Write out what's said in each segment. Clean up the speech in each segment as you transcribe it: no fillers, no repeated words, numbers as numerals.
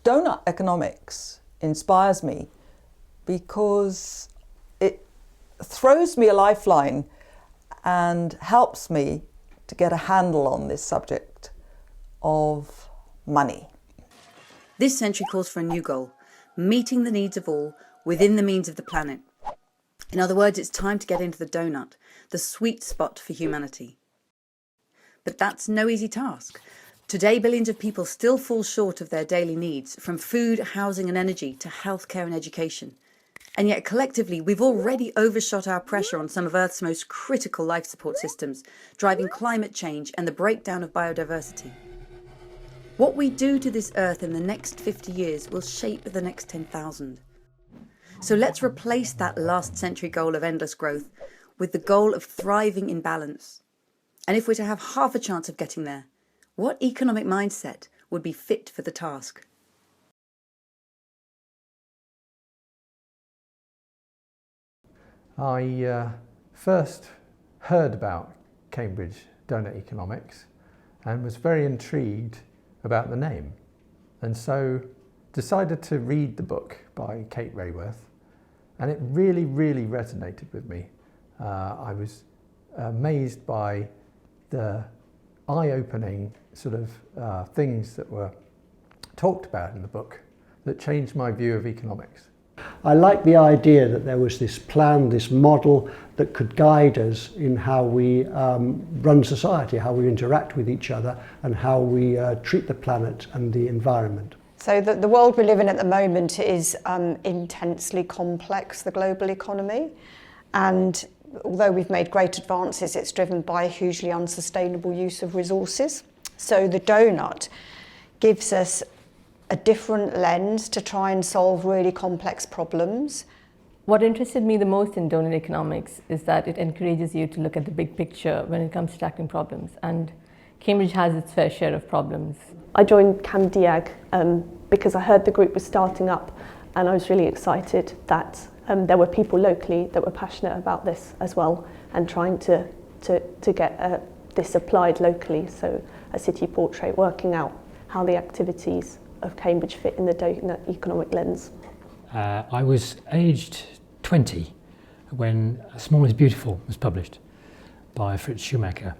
Doughnut Economics inspires me because it throws me a lifeline and helps me to get a handle on this subject of money. This century calls for a new goal, meeting the needs of all within the means of the planet. In other words, it's time to get into the donut, the sweet spot for humanity. But that's no easy task. Today, billions of people still fall short of their daily needs, from food, housing and energy to healthcare and education. And yet collectively, we've already overshot our pressure on some of Earth's most critical life support systems, driving climate change and the breakdown of biodiversity. What we do to this Earth in the next 50 years will shape the next 10,000. So let's replace that last century goal of endless growth with the goal of thriving in balance. And if we're to have half a chance of getting there, what economic mindset would be fit for the task? I first heard about Cambridge Doughnut Economics and was very intrigued about the name, and so decided to read the book by Kate Raworth, and it really resonated with me. I was amazed by the eye-opening sort of things that were talked about in the book that changed my view of economics. I like the idea that there was this plan, this model that could guide us in how we run society, how we interact with each other and how we treat the planet and the environment. So the world we live in at the moment is intensely complex, the global economy, and although we've made great advances, it's driven by a hugely unsustainable use of resources. So the donut gives us a different lens to try and solve really complex problems. What interested me the most in Doughnut Economics is that it encourages you to look at the big picture when it comes to tackling problems, and Cambridge has its fair share of problems. I joined CamDeAg because I heard the group was starting up, and I was really excited that there were people locally that were passionate about this as well and trying to get this applied locally, so a city portrait, working out how the activities of Cambridge fit in the Doughnut economic lens. I was aged 20 when Small is Beautiful was published by Fritz Schumacher,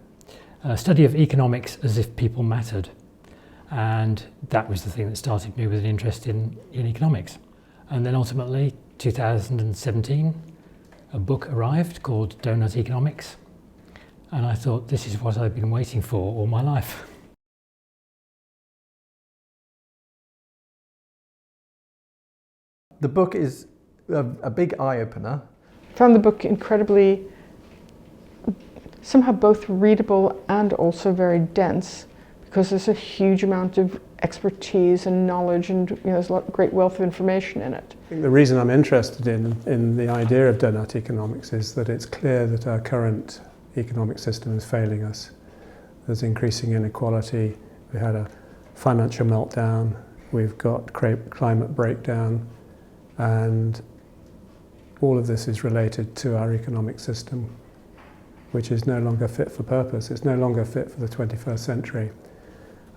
a study of economics as if people mattered, and that was the thing that started me with an interest in economics. And then ultimately, 2017, a book arrived called Doughnut Economics, and I thought, this is what I've been waiting for all my life. The book is a big eye-opener. I found the book incredibly, somehow both readable and also very dense, because there's a huge amount of expertise and knowledge, and there's a great wealth of information in it. I think the reason I'm interested in the idea of Doughnut economics is that it's clear that our current economic system is failing us. There's increasing inequality, we had a financial meltdown, we've got climate breakdown, and all of this is related to our economic system, which is no longer fit for purpose. It's no longer fit for the 21st century.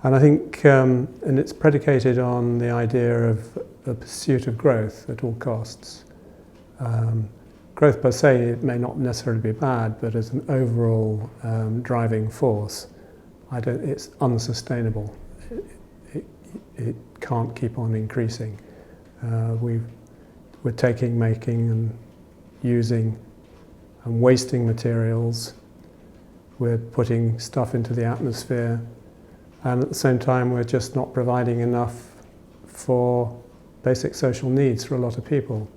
And I think and it's predicated on the idea of the pursuit of growth at all costs. Growth per se, it may not necessarily be bad, but as an overall driving force, it's unsustainable. It can't keep on increasing. We're taking, making and using and wasting materials. We're putting stuff into the atmosphere, and at the same time we're just not providing enough for basic social needs for a lot of people.